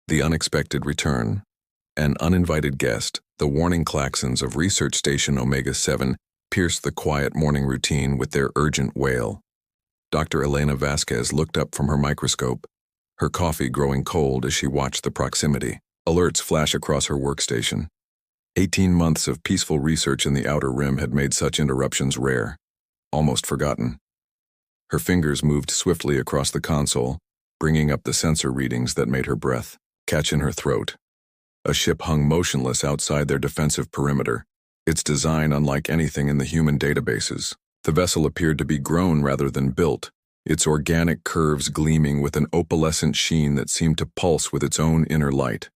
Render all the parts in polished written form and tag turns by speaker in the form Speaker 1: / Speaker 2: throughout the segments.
Speaker 1: The unexpected return. An uninvited guest, the warning klaxons of Research Station Omega-7 pierced the quiet morning routine with their urgent wail. Dr. Elena Vasquez looked up from her microscope, her coffee growing cold as she watched the proximity. Alerts flash across her workstation. 18 months of peaceful research in the Outer Rim had made such interruptions rare, almost forgotten. Her fingers moved swiftly across the console, bringing up the sensor readings that made her breath catch in her throat. A ship hung motionless outside their defensive perimeter, its design unlike anything in the human databases. The vessel appeared to be grown rather than built, its organic curves gleaming with an opalescent sheen that seemed to pulse with its own inner light.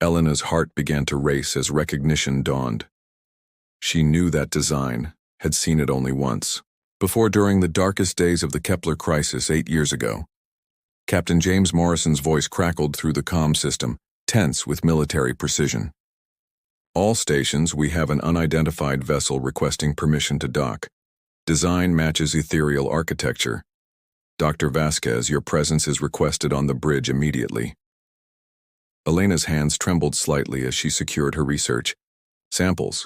Speaker 1: Elena's heart began to race as recognition dawned. She knew that design, had seen it only once, before during the darkest days of the Kepler crisis 8 years ago. Captain James Morrison's voice crackled through the comm system, tense with military precision. All stations, we have an unidentified vessel requesting permission to dock. Design matches ethereal architecture. Dr. Vasquez, your presence is requested on the bridge immediately. Elena's hands trembled slightly as she secured her research. Samples.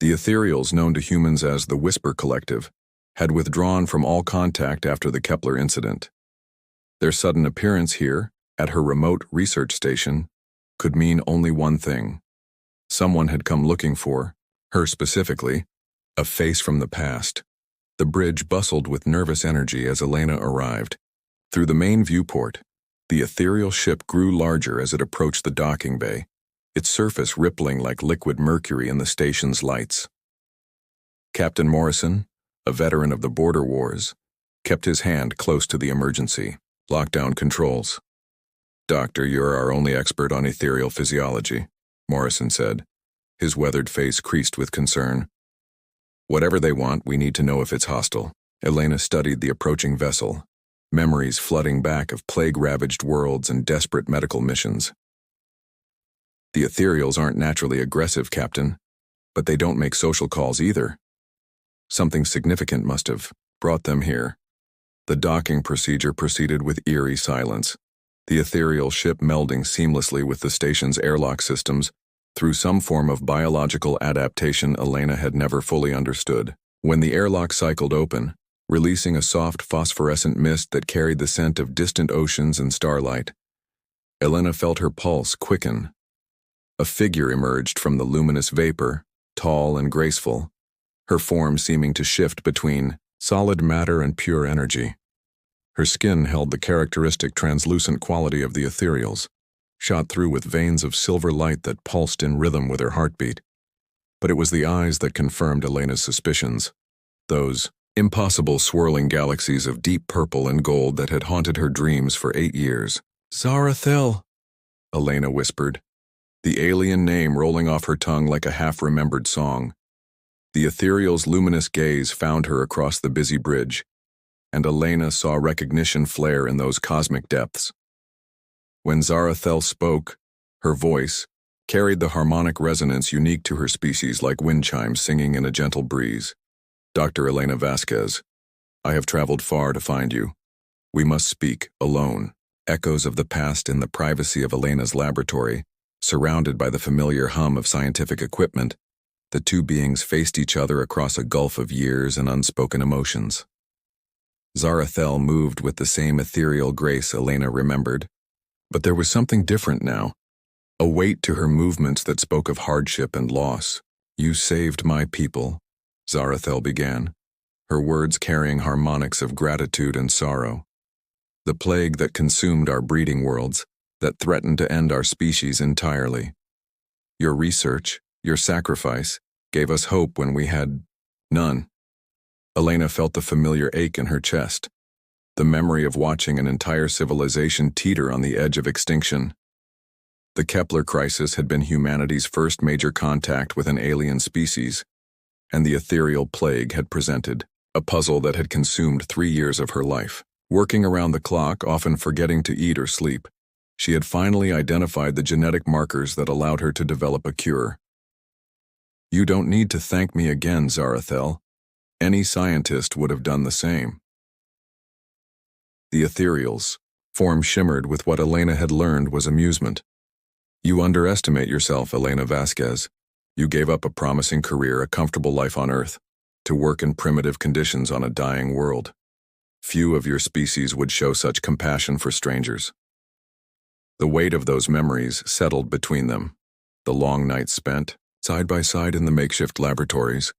Speaker 1: The ethereals known to humans as the Whisper Collective had withdrawn from all contact after the Kepler incident. Their sudden appearance here, at her remote research station, could mean only one thing. Someone had come looking for, her specifically, a face from the past. The bridge bustled with nervous energy as Elena arrived. Through the main viewport, the ethereal ship grew larger as it approached the docking bay, its surface rippling like liquid mercury in the station's lights. Captain Morrison, a veteran of the border wars, kept his hand close to the emergency. Lockdown controls. Doctor, you're our only expert on ethereal physiology, Morrison said, his weathered face creased with concern. Whatever they want, we need to know if it's hostile. Elena studied the approaching vessel, memories flooding back of plague-ravaged worlds and desperate medical missions. The ethereals aren't naturally aggressive, Captain, but they don't make social calls either. Something significant must have brought them here. The docking procedure proceeded with eerie silence, the ethereal ship melding seamlessly with the station's airlock systems through some form of biological adaptation Elena had never fully understood. When the airlock cycled open, releasing a soft phosphorescent mist that carried the scent of distant oceans and starlight, Elena felt her pulse quicken. A figure emerged from the luminous vapor, tall and graceful, her form seeming to shift between solid matter and pure energy. Her skin held the characteristic translucent quality of the ethereals, shot through with veins of silver light that pulsed in rhythm with her heartbeat. But it was the eyes that confirmed Elena's suspicions, those impossible swirling galaxies of deep purple and gold that had haunted her dreams for 8 years. Zarathel, Elena whispered, the alien name rolling off her tongue like a half-remembered song. The ethereal's luminous gaze found her across the busy bridge, and Elena saw recognition flare in those cosmic depths. When Zarathel spoke, her voice carried the harmonic resonance unique to her species like wind chimes singing in a gentle breeze. Dr. Elena Vasquez, I have traveled far to find you. We must speak alone. Echoes of the past in the privacy of Elena's laboratory, surrounded by the familiar hum of scientific equipment, the two beings faced each other across a gulf of years and unspoken emotions. Zarathel moved with the same ethereal grace Elena remembered, but there was something different now, a weight to her movements that spoke of hardship and loss. You saved my people, Zarathel began, her words carrying harmonics of gratitude and sorrow. The plague that consumed our breeding worlds, that threatened to end our species entirely. Your research, your sacrifice, gave us hope when we had none. Elena felt the familiar ache in her chest, the memory of watching an entire civilization teeter on the edge of extinction. The Kepler crisis had been humanity's first major contact with an alien species, and the ethereal plague had presented a puzzle that had consumed 3 years of her life. Working around the clock, often forgetting to eat or sleep, she had finally identified the genetic markers that allowed her to develop a cure. You don't need to thank me again, Zarathel. Any scientist would have done the same. The ethereals, form shimmered with what Elena had learned was amusement. You underestimate yourself, Elena Vasquez. You gave up a promising career, a comfortable life on Earth, to work in primitive conditions on a dying world. Few of your species would show such compassion for strangers. The weight of those memories settled between them. The long nights spent, side by side in the makeshift laboratories,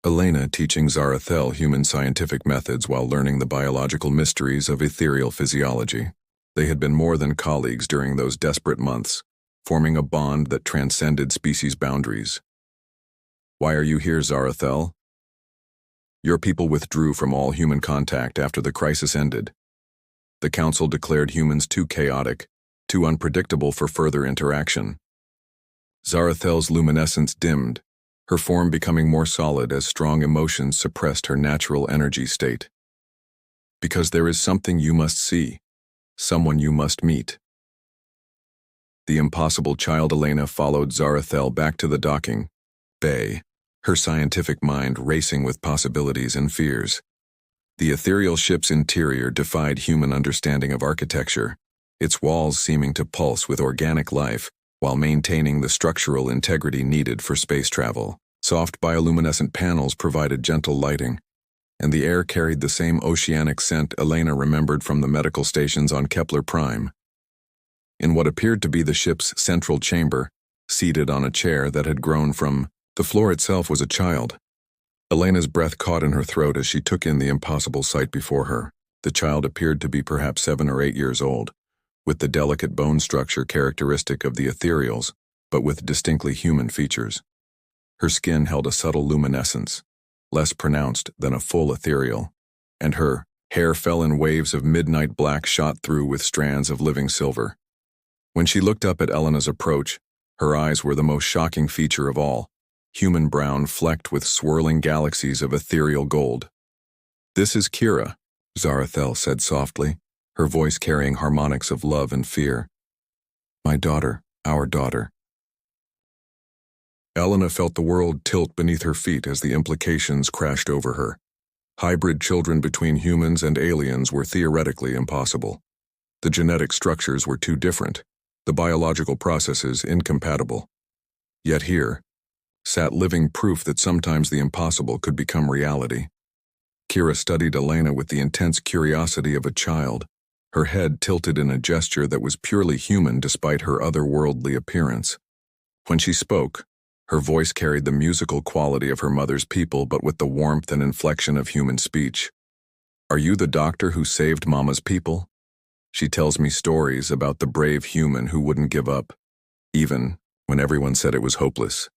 Speaker 1: Elena teaching Zarathel human scientific methods while learning the biological mysteries of ethereal physiology. They had been more than colleagues during those desperate months, forming a bond that transcended species boundaries. Why are you here, Zarathel? Your people withdrew from all human contact after the crisis ended. The Council declared humans too chaotic, too unpredictable for further interaction. Zarathel's luminescence dimmed, her form becoming more solid as strong emotions suppressed her natural energy state. Because there is something you must see, someone you must meet. The impossible child Elena followed Zarathel back to the docking bay, her scientific mind racing with possibilities and fears. The ethereal ship's interior defied human understanding of architecture, its walls seeming to pulse with organic life while maintaining the structural integrity needed for space travel. Soft bioluminescent panels provided gentle lighting, and the air carried the same oceanic scent Elena remembered from the medical stations on Kepler Prime. In what appeared to be the ship's central chamber, seated on a chair that had grown from the floor itself, was a child. Elena's breath caught in her throat as she took in the impossible sight before her. The child appeared to be perhaps 7 or 8 years old, with the delicate bone structure characteristic of the ethereals, but with distinctly human features. Her skin held a subtle luminescence, less pronounced than a full ethereal, and her hair fell in waves of midnight black shot through with strands of living silver. When she looked up at Elena's approach, her eyes were the most shocking feature of all, human brown flecked with swirling galaxies of ethereal gold. "This is Kira," Zarathel said softly, her voice carrying harmonics of love and fear. "My daughter, our daughter." Elena felt the world tilt beneath her feet as the implications crashed over her. Hybrid children between humans and aliens were theoretically impossible. The genetic structures were too different, the biological processes incompatible. Yet here sat living proof that sometimes the impossible could become reality. Kira studied Elena with the intense curiosity of a child, her head tilted in a gesture that was purely human despite her otherworldly appearance. When she spoke, her voice carried the musical quality of her mother's people but with the warmth and inflection of human speech. "Are you the doctor who saved Mama's people? She tells me stories about the brave human who wouldn't give up, even when everyone said it was hopeless."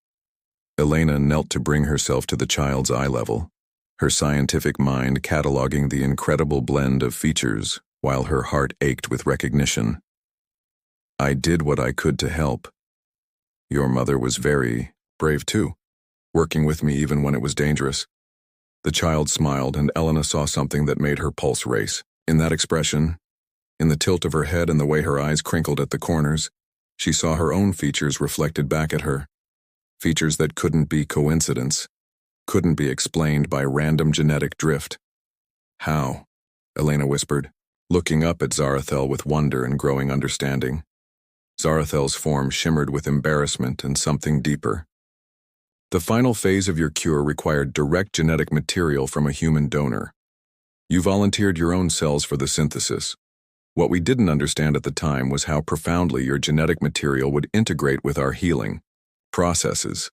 Speaker 1: Elena knelt to bring herself to the child's eye level, her scientific mind cataloging the incredible blend of features while her heart ached with recognition. "I did what I could to help. Your mother was very brave too, working with me even when it was dangerous." The child smiled, and Elena saw something that made her pulse race. In that expression, in the tilt of her head and the way her eyes crinkled at the corners, she saw her own features reflected back at her. Features that couldn't be coincidence, couldn't be explained by random genetic drift. "How?" Elena whispered, looking up at Zarathel with wonder and growing understanding. Zarathel's form shimmered with embarrassment and something deeper. "The final phase of your cure required direct genetic material from a human donor. You volunteered your own cells for the synthesis. What we didn't understand at the time was how profoundly your genetic material would integrate with our healing processes."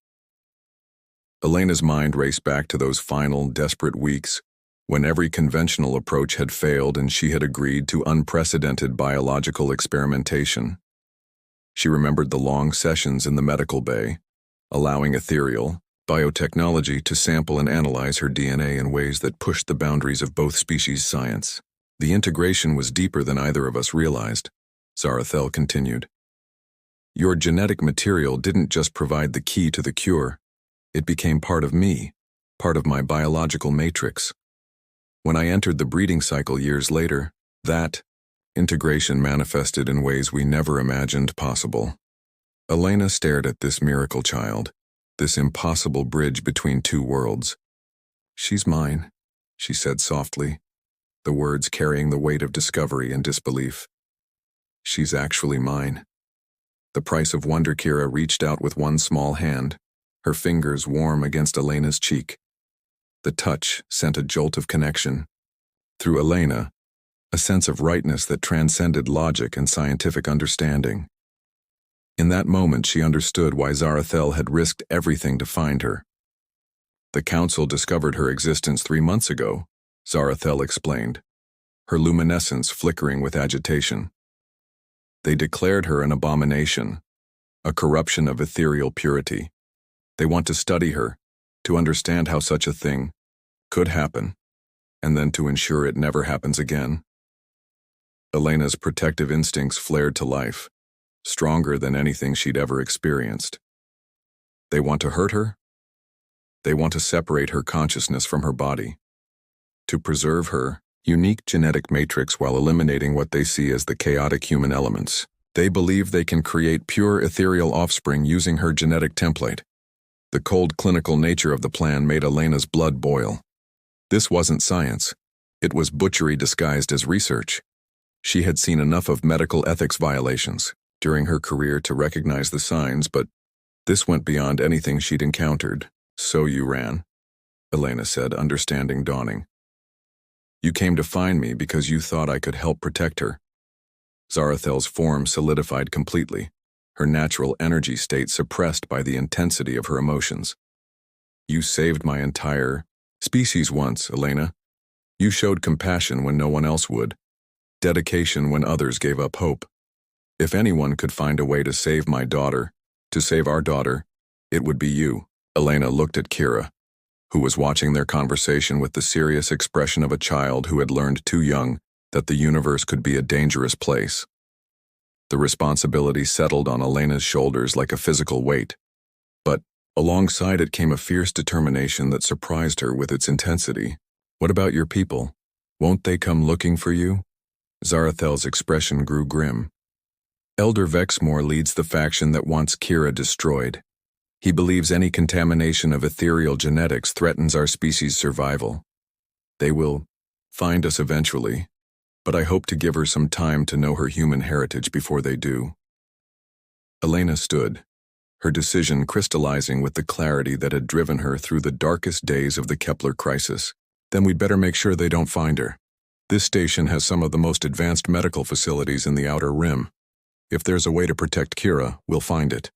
Speaker 1: Elena's mind raced back to those final, desperate weeks, when every conventional approach had failed and she had agreed to unprecedented biological experimentation. She remembered the long sessions in the medical bay, allowing ethereal biotechnology to sample and analyze her DNA in ways that pushed the boundaries of both species' science. "The integration was deeper than either of us realized," Zarathel continued. "Your genetic material didn't just provide the key to the cure, it became part of me, part of my biological matrix. When I entered the breeding cycle years later, that integration manifested in ways we never imagined possible." Elena stared at this miracle child, this impossible bridge between two worlds. "She's mine," she said softly, the words carrying the weight of discovery and disbelief. She's actually mine. The price of wonder. Kira reached out with one small hand, her fingers warm against Elena's cheek. The touch sent a jolt of connection. Through Elena, a sense of rightness that transcended logic and scientific understanding. In that moment, she understood why Zarathel had risked everything to find her. The Council discovered her existence 3 months ago, Zarathel explained, her luminescence flickering with agitation. They declared her an abomination, a corruption of ethereal purity. They want to study her, to understand how such a thing could happen, and then to ensure it never happens again. Elena's protective instincts flared to life, stronger than anything she'd ever experienced. They want to hurt her? They want to separate her consciousness from her body, to preserve her unique genetic matrix while eliminating what they see as the chaotic human elements. They believe they can create pure ethereal offspring using her genetic template. The cold clinical nature of the plan made Elena's blood boil. This wasn't science. It was butchery disguised as research. She had seen enough of medical ethics violations during her career to recognize the signs, but this went beyond anything she'd encountered. So you ran, Elena said, understanding dawning. You came to find me because you thought I could help protect her. Zarathel's form solidified completely, her natural energy state suppressed by the intensity of her emotions. You saved my entire species once, Elena. You showed compassion when no one else would, dedication when others gave up hope. If anyone could find a way to save my daughter, to save our daughter, it would be you. Elena looked at Kira, who was watching their conversation with the serious expression of a child who had learned too young that the universe could be a dangerous place. The responsibility settled on Elena's shoulders like a physical weight, but alongside it came a fierce determination that surprised her with its intensity. What about your people? Won't they come looking for you? Zarathel's expression grew grim. Elder Vexmore leads the faction that wants Kira destroyed. He believes any contamination of ethereal genetics threatens our species' survival. They will find us eventually, but I hope to give her some time to know her human heritage before they do. Elena stood, her decision crystallizing with the clarity that had driven her through the darkest days of the Kepler crisis. Then we'd better make sure they don't find her. This station has some of the most advanced medical facilities in the Outer Rim. If there's a way to protect Kira, we'll find it.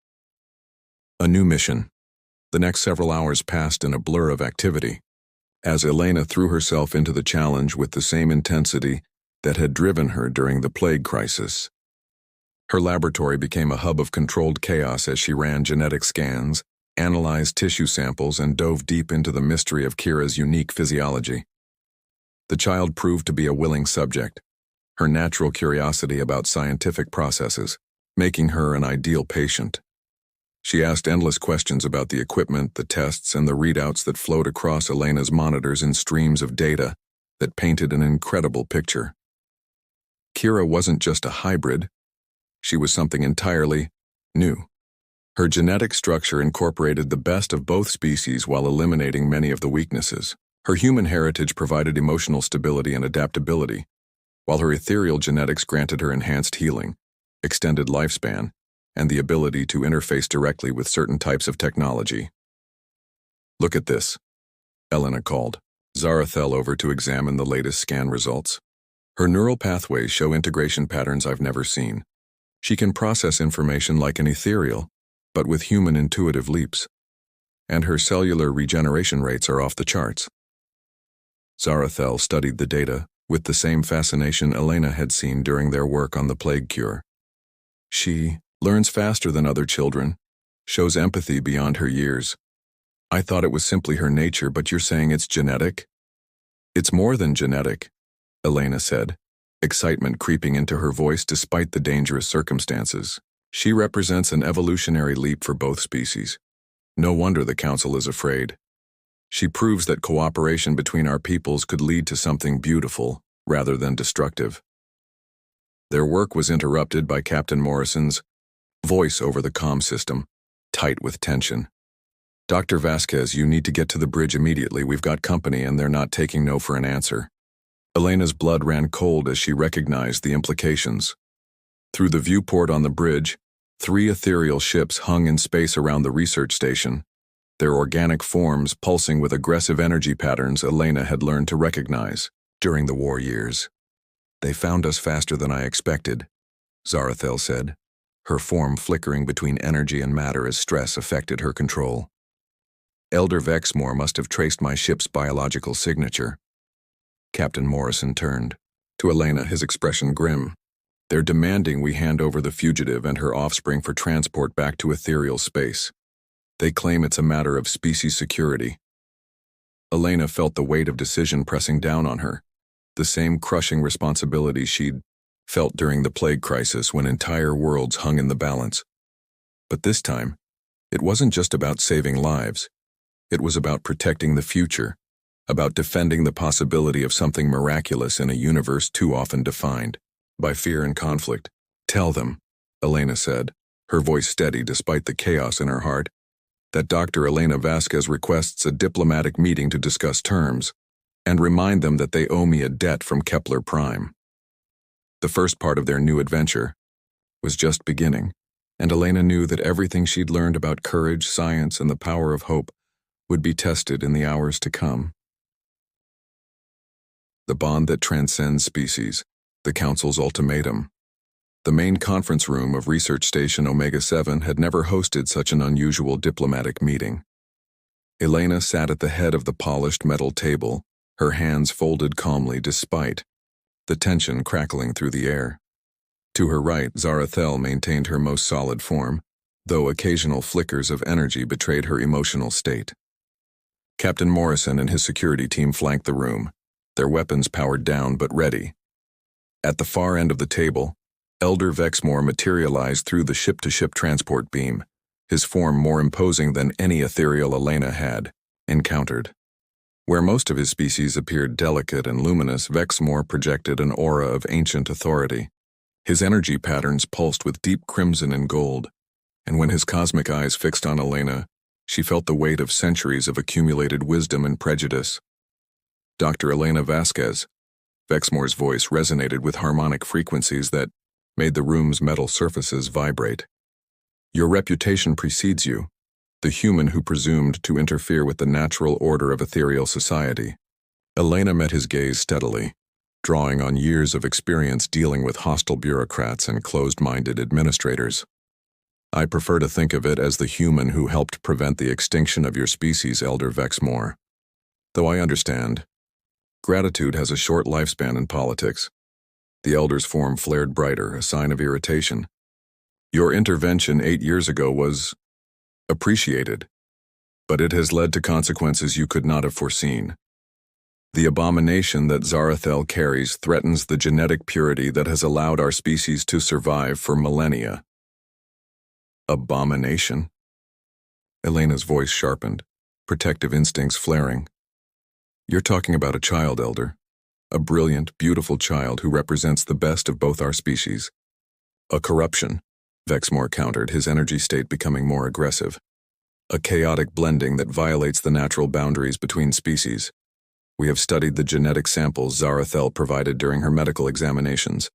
Speaker 1: A new mission. The next several hours passed in a blur of activity, as Elena threw herself into the challenge with the same intensity that had driven her during the plague crisis. Her laboratory became a hub of controlled chaos as she ran genetic scans, analyzed tissue samples, and dove deep into the mystery of Kira's unique physiology. The child proved to be a willing subject, her natural curiosity about scientific processes, making her an ideal patient. She asked endless questions about the equipment, the tests, and the readouts that flowed across Elena's monitors in streams of data that painted an incredible picture. Kira wasn't just a hybrid. She was something entirely new. Her genetic structure incorporated the best of both species while eliminating many of the weaknesses. Her human heritage provided emotional stability and adaptability, while her ethereal genetics granted her enhanced healing, extended lifespan, and the ability to interface directly with certain types of technology. Look at this, Elena called Zarathel over to examine the latest scan results. Her neural pathways show integration patterns I've never seen. She can process information like an ethereal, but with human intuitive leaps. And her cellular regeneration rates are off the charts. Zarathel studied the data with the same fascination Elena had seen during their work on the plague cure. She learns faster than other children, shows empathy beyond her years. I thought it was simply her nature, but you're saying it's genetic? It's more than genetic, Elena said, excitement creeping into her voice despite the dangerous circumstances. She represents an evolutionary leap for both species. No wonder the Council is afraid. She proves that cooperation between our peoples could lead to something beautiful rather than destructive. Their work was interrupted by Captain Morrison's voice over the comm system, tight with tension. Dr. Vasquez, you need to get to the bridge immediately. We've got company and they're not taking no for an answer. Elena's blood ran cold as she recognized the implications. Through the viewport on the bridge, 3 ethereal ships hung in space around the research station, their organic forms pulsing with aggressive energy patterns Elena had learned to recognize during the war years. "They found us faster than I expected," Zarathel said, her form flickering between energy and matter as stress affected her control. "Elder Vexmore must have traced my ship's biological signature." Captain Morrison turned. To Elena, his expression grim. "They're demanding we hand over the fugitive and her offspring for transport back to ethereal space. They claim it's a matter of species security." Elena felt the weight of decision pressing down on her, the same crushing responsibility she'd felt during the plague crisis when entire worlds hung in the balance. But this time, it wasn't just about saving lives. It was about protecting the future, about defending the possibility of something miraculous in a universe too often defined by fear and conflict. "Tell them," Elena said, her voice steady despite the chaos in her heart, "that Dr. Elena Vasquez requests a diplomatic meeting to discuss terms, and remind them that they owe me a debt from Kepler Prime." The first part of their new adventure was just beginning, and Elena knew that everything she'd learned about courage, science, and the power of hope would be tested in the hours to come. The bond that transcends species, the Council's ultimatum. The main conference room of Research Station Omega-7 had never hosted such an unusual diplomatic meeting. Elena sat at the head of the polished metal table, her hands folded calmly despite the tension crackling through the air. To her right, Zarathel maintained her most solid form, though occasional flickers of energy betrayed her emotional state. Captain Morrison and his security team flanked the room, their weapons powered down but ready. At the far end of the table, Elder Vexmore materialized through the ship-to-ship transport beam, his form more imposing than any ethereal Elena had encountered. Where most of his species appeared delicate and luminous, Vexmore projected an aura of ancient authority. His energy patterns pulsed with deep crimson and gold, and when his cosmic eyes fixed on Elena, she felt the weight of centuries of accumulated wisdom and prejudice. "Dr. Elena Vasquez," Vexmore's voice resonated with harmonic frequencies that made the room's metal surfaces vibrate. "Your reputation precedes you, the human who presumed to interfere with the natural order of ethereal society." Elena met his gaze steadily, drawing on years of experience dealing with hostile bureaucrats and closed-minded administrators. "I prefer to think of it as the human who helped prevent the extinction of your species, Elder Vexmore. Though I understand, gratitude has a short lifespan in politics." The elder's form flared brighter, a sign of irritation. "Your intervention 8 years ago was appreciated, but it has led to consequences you could not have foreseen. The abomination that Zarathel carries threatens the genetic purity that has allowed our species to survive for millennia." "Abomination?" Elena's voice sharpened, protective instincts flaring. "You're talking about a child, Elder. A brilliant, beautiful child who represents the best of both our species." "A corruption," Vexmore countered, his energy state becoming more aggressive. "A chaotic blending that violates the natural boundaries between species. We have studied the genetic samples Zarathel provided during her medical examinations.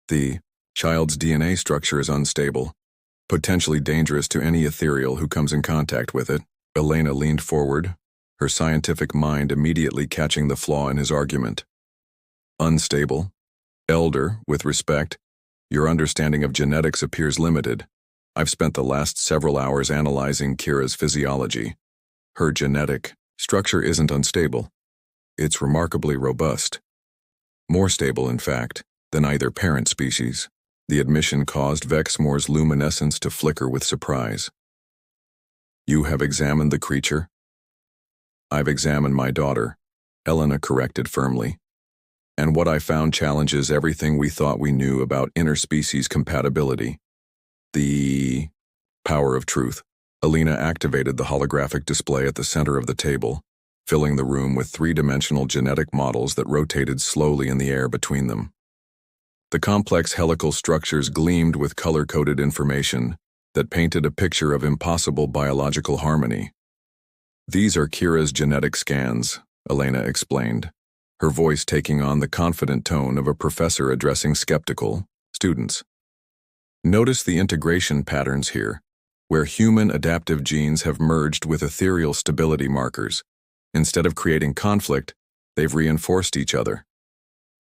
Speaker 1: The child's DNA structure is unstable, potentially dangerous to any ethereal who comes in contact with it." Elena leaned forward, her scientific mind immediately catching the flaw in his argument. "Unstable? Elder, with respect, your understanding of genetics appears limited. I've spent the last several hours analyzing Kira's physiology. Her genetic structure isn't unstable. It's remarkably robust. More stable, in fact, than either parent species." The admission caused Vexmore's luminescence to flicker with surprise. "You have examined the creature?" "I've examined my daughter," Elena corrected firmly. "And what I found challenges everything we thought we knew about interspecies compatibility. The power of truth." Elena activated the holographic display at the center of the table, filling the room with 3-dimensional genetic models that rotated slowly in the air between them. The complex helical structures gleamed with color-coded information that painted a picture of impossible biological harmony. "These are Kira's genetic scans," Elena explained, her voice taking on the confident tone of a professor addressing skeptical students. Notice the integration patterns here, where human adaptive genes have merged with ethereal stability markers. Instead of creating conflict, they've reinforced each other.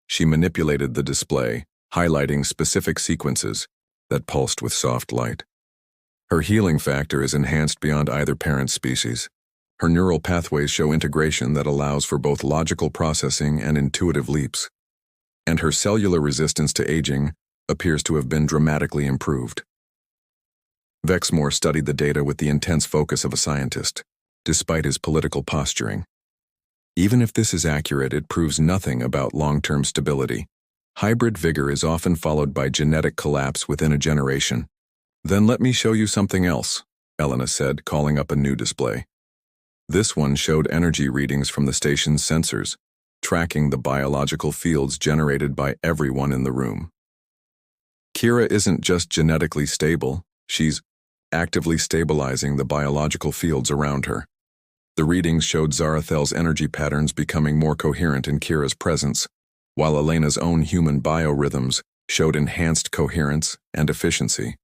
Speaker 1: She manipulated the display, highlighting specific sequences that pulsed with soft light. Her healing factor is enhanced beyond either parent species. Her neural pathways show integration that allows for both logical processing and intuitive leaps. And her cellular resistance to aging appears to have been dramatically improved. Vexmore studied the data with the intense focus of a scientist, despite his political posturing. Even if this is accurate, it proves nothing about long-term stability. Hybrid vigor is often followed by genetic collapse within a generation. Then let me show you something else, Elena said, calling up a new display. This one showed energy readings from the station's sensors, tracking the biological fields generated by everyone in the room. Kira isn't just genetically stable, she's actively stabilizing the biological fields around her. The readings showed Zarathel's energy patterns becoming more coherent in Kira's presence, while Elena's own human biorhythms showed enhanced coherence and efficiency.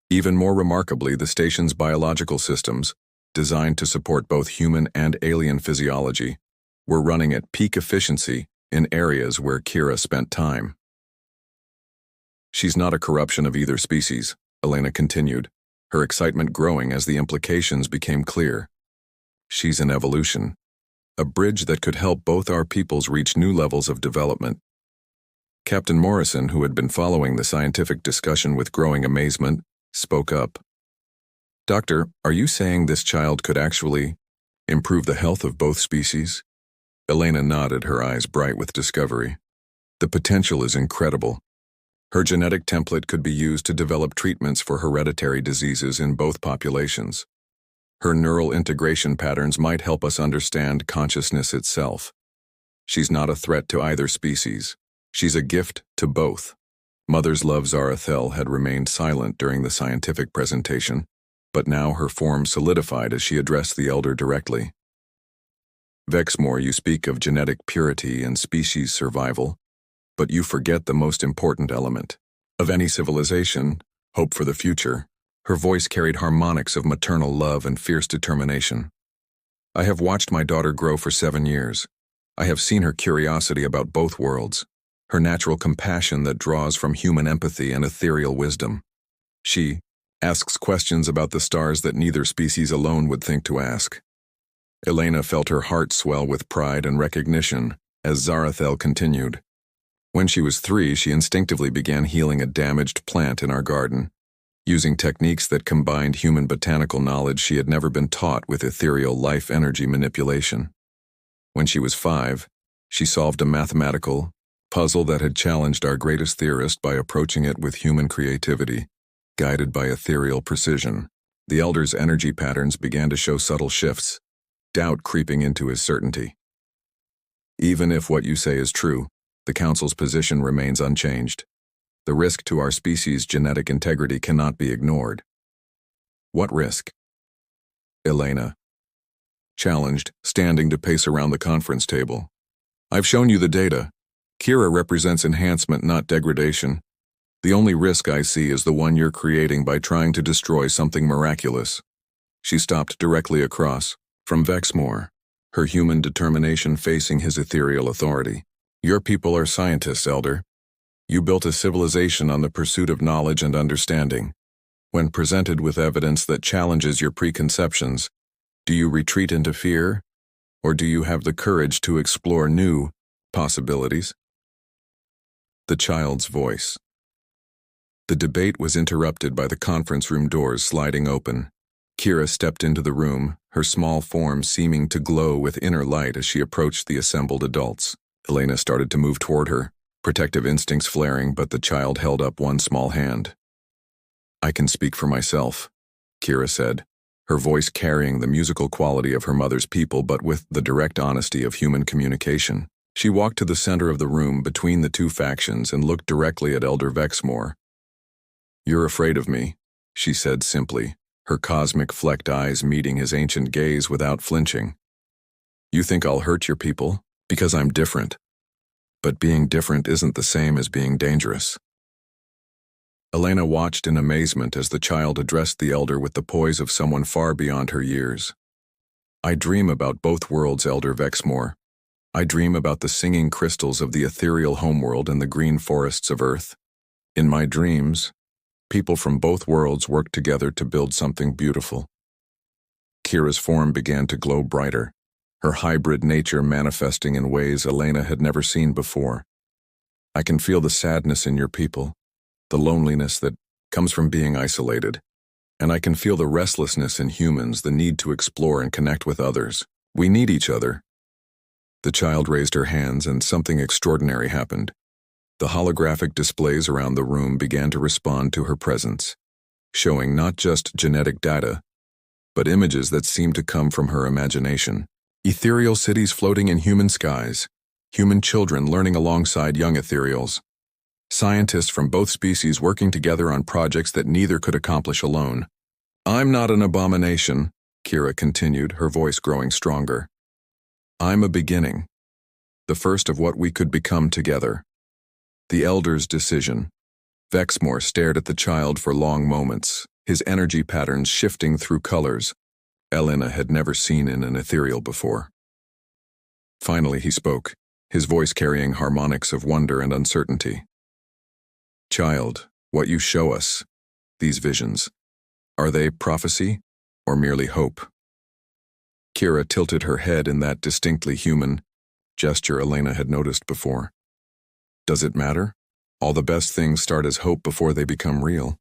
Speaker 1: Even more remarkably, the station's biological systems, designed to support both human and alien physiology, were running at peak efficiency in areas where Kira spent time. She's not a corruption of either species, Elena continued, her excitement growing as the implications became clear. She's an evolution, a bridge that could help both our peoples reach new levels of development. Captain Morrison, who had been following the scientific discussion with growing amazement, spoke up. Doctor, are you saying this child could actually improve the health of both species? Elena nodded, her eyes bright with discovery. The potential is incredible. Her genetic template could be used to develop treatments for hereditary diseases in both populations. Her neural integration patterns might help us understand consciousness itself. She's not a threat to either species. She's a gift to both. Mother's love Zarathel had remained silent during the scientific presentation, but now her form solidified as she addressed the elder directly. Vexmore, you speak of genetic purity and species survival, but you forget the most important element of any civilization, hope for the future. Her voice carried harmonics of maternal love and fierce determination. I have watched my daughter grow for 7 years. I have seen her curiosity about both worlds, her natural compassion that draws from human empathy and ethereal wisdom. She asks questions about the stars that neither species alone would think to ask. Elena felt her heart swell with pride and recognition as Zarathel continued. When she was 3, she instinctively began healing a damaged plant in our garden, using techniques that combined human botanical knowledge she had never been taught with ethereal life energy manipulation. When she was 5, she solved a mathematical puzzle that had challenged our greatest theorist by approaching it with human creativity, guided by ethereal precision. The elder's energy patterns began to show subtle shifts, doubt creeping into his certainty. Even if what you say is true, the Council's position remains unchanged. The risk to our species' genetic integrity cannot be ignored. What risk? Elena challenged, standing to pace around the conference table. I've shown you the data. Kira represents enhancement, not degradation. The only risk I see is the one you're creating by trying to destroy something miraculous. She stopped directly across from Vexmore, her human determination facing his ethereal authority. Your people are scientists, Elder. You built a civilization on the pursuit of knowledge and understanding. When presented with evidence that challenges your preconceptions, do you retreat into fear, or do you have the courage to explore new possibilities? The child's voice. The debate was interrupted by the conference room doors sliding open. Kira stepped into the room, her small form seeming to glow with inner light as she approached the assembled adults. Elena started to move toward her, protective instincts flaring, but the child held up one small hand. I can speak for myself, Kira said, her voice carrying the musical quality of her mother's people but with the direct honesty of human communication. She walked to the center of the room between the two factions and looked directly at Elder Vexmore. You're afraid of me, she said simply, her cosmic flecked eyes meeting his ancient gaze without flinching. You think I'll hurt your people? Because I'm different. But being different isn't the same as being dangerous. Elena watched in amazement as the child addressed the elder with the poise of someone far beyond her years. I dream about both worlds, Elder Vexmore. I dream about the singing crystals of the ethereal homeworld and the green forests of Earth. In my dreams, people from both worlds work together to build something beautiful. Kira's form began to glow brighter, her hybrid nature manifesting in ways Elena had never seen before. I can feel the sadness in your people, the loneliness that comes from being isolated, and I can feel the restlessness in humans, the need to explore and connect with others. We need each other. The child raised her hands and something extraordinary happened. The holographic displays around the room began to respond to her presence, showing not just genetic data, but images that seemed to come from her imagination. Ethereal cities floating in human skies, human children learning alongside young ethereals, scientists from both species working together on projects that neither could accomplish alone. I'm not an abomination, Kira continued, her voice growing stronger. I'm a beginning, the first of what we could become together. The elder's decision. Vexmore stared at the child for long moments, his energy patterns shifting through colors Elena had never seen in an ethereal before. Finally he spoke, his voice carrying harmonics of wonder and uncertainty. Child, what you show us, these visions, are they prophecy or merely hope? Kira tilted her head in that distinctly human gesture Elena had noticed before. Does it matter? All the best things start as hope before they become real.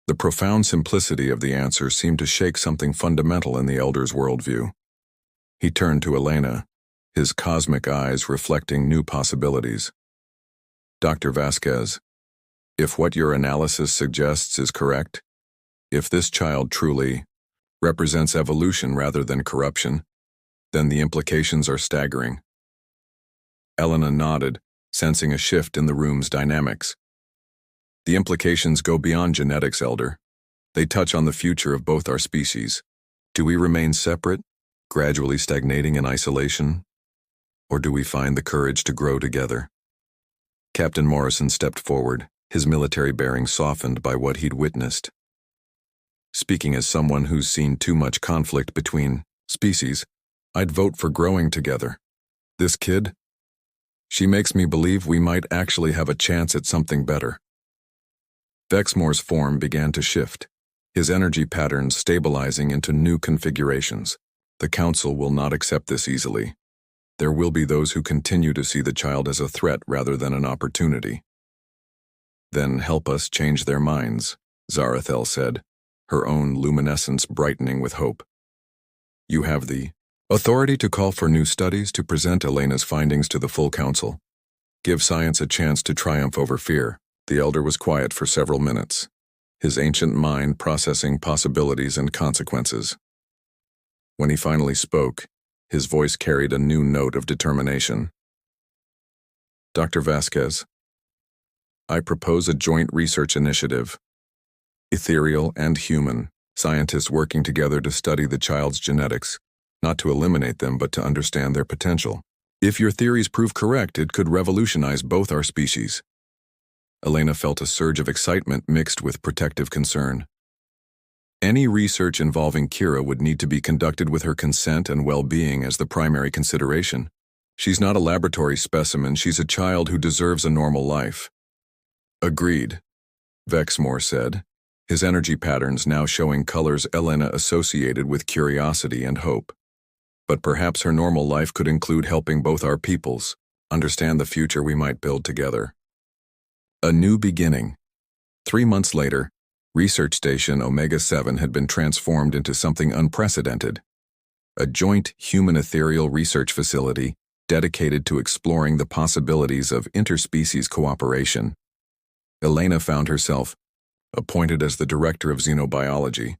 Speaker 1: The profound simplicity of the answer seemed to shake something fundamental in the elder's worldview. He turned to Elena, his cosmic eyes reflecting new possibilities. Dr. Vasquez, if what your analysis suggests is correct, if this child truly represents evolution rather than corruption, then the implications are staggering. Elena nodded, sensing a shift in the room's dynamics. The implications go beyond genetics, Elder. They touch on the future of both our species. Do we remain separate, gradually stagnating in isolation? Or do we find the courage to grow together? Captain Morrison stepped forward, his military bearing softened by what he'd witnessed. Speaking as someone who's seen too much conflict between species, I'd vote for growing together. This kid, she makes me believe we might actually have a chance at something better. Vexmore's form began to shift, his energy patterns stabilizing into new configurations. The Council will not accept this easily. There will be those who continue to see the child as a threat rather than an opportunity. Then help us change their minds, Zarathel said, her own luminescence brightening with hope. You have the authority to call for new studies, to present Elena's findings to the full council. Give science a chance to triumph over fear. The elder was quiet for several minutes, his ancient mind processing possibilities and consequences. When he finally spoke, his voice carried a new note of determination. Dr. Vasquez, I propose a joint research initiative. Ethereal and human, scientists working together to study the child's genetics, not to eliminate them but to understand their potential. If your theories prove correct, it could revolutionize both our species. Elena felt a surge of excitement mixed with protective concern. Any research involving Kira would need to be conducted with her consent and well-being as the primary consideration. She's not a laboratory specimen, she's a child who deserves a normal life. Agreed, Vexmore said, his energy patterns now showing colors Elena associated with curiosity and hope. But perhaps her normal life could include helping both our peoples understand the future we might build together. A new beginning. 3 months later, Research Station Omega-7 had been transformed into something unprecedented. A joint human ethereal research facility dedicated to exploring the possibilities of interspecies cooperation. Elena found herself appointed as the director of xenobiology,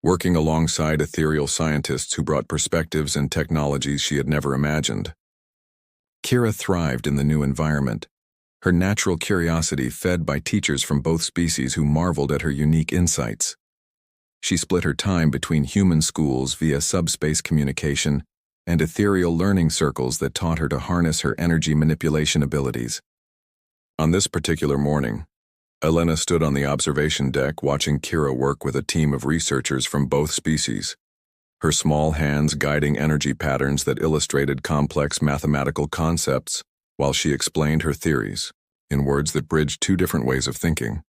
Speaker 1: working alongside ethereal scientists who brought perspectives and technologies she had never imagined. Kira thrived in the new environment, her natural curiosity fed by teachers from both species who marveled at her unique insights. She split her time between human schools via subspace communication and ethereal learning circles that taught her to harness her energy manipulation abilities. On this particular morning, Elena stood on the observation deck watching Kira work with a team of researchers from both species, her small hands guiding energy patterns that illustrated complex mathematical concepts while she explained her theories in words that bridged two different ways of thinking.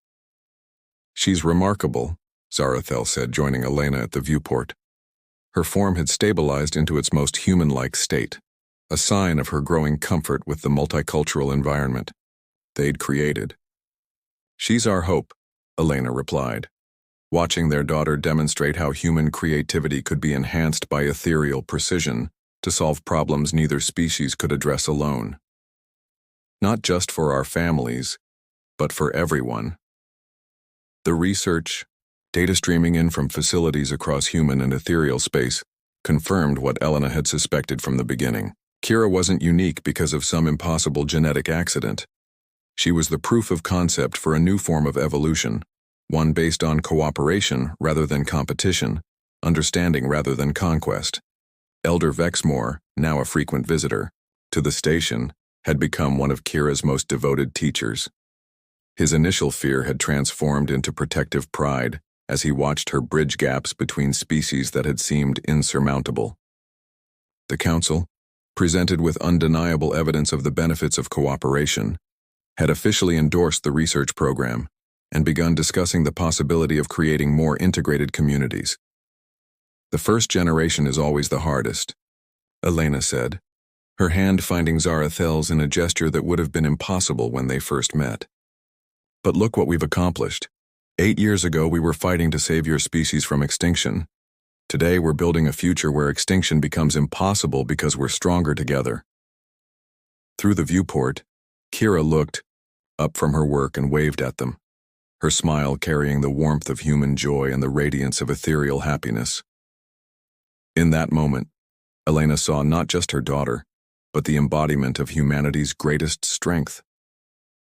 Speaker 1: "She's remarkable," Zarathel said, joining Elena at the viewport. Her form had stabilized into its most human-like state, a sign of her growing comfort with the multicultural environment they'd created. "She's our hope," Elena replied, watching their daughter demonstrate how human creativity could be enhanced by ethereal precision to solve problems neither species could address alone. Not just for our families, but for everyone. The research, data streaming in from facilities across human and ethereal space, confirmed what Elena had suspected from the beginning. Kira wasn't unique because of some impossible genetic accident. She was the proof of concept for a new form of evolution, one based on cooperation rather than competition, understanding rather than conquest. Elder Vexmore, now a frequent visitor to the station, had become one of Kira's most devoted teachers. His initial fear had transformed into protective pride as he watched her bridge gaps between species that had seemed insurmountable. The Council, presented with undeniable evidence of the benefits of cooperation, had officially endorsed the research program and begun discussing the possibility of creating more integrated communities. "The first generation is always the hardest," Elena said, her hand finding Zarathel's in a gesture that would have been impossible when they first met. "But look what we've accomplished. 8 years ago we were fighting to save your species from extinction. Today we're building a future where extinction becomes impossible because we're stronger together." Through the viewport, Kira looked up from her work and waved at them, her smile carrying the warmth of human joy and the radiance of ethereal happiness. In that moment, Elena saw not just her daughter, but the embodiment of humanity's greatest strength,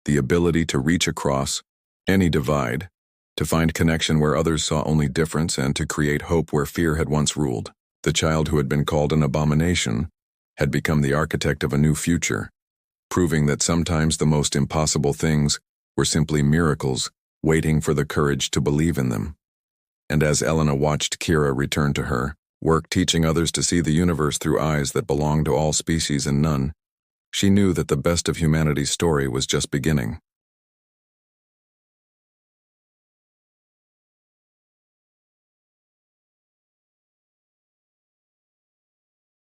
Speaker 1: the ability to reach across any divide, to find connection where others saw only difference, and to create hope where fear had once ruled. The child who had been called an abomination had become the architect of a new future, proving that sometimes the most impossible things were simply miracles waiting for the courage to believe in them. And as Elena watched Kira return to her work teaching others to see the universe through eyes that belonged to all species and none, she knew that the best of humanity's story was just beginning.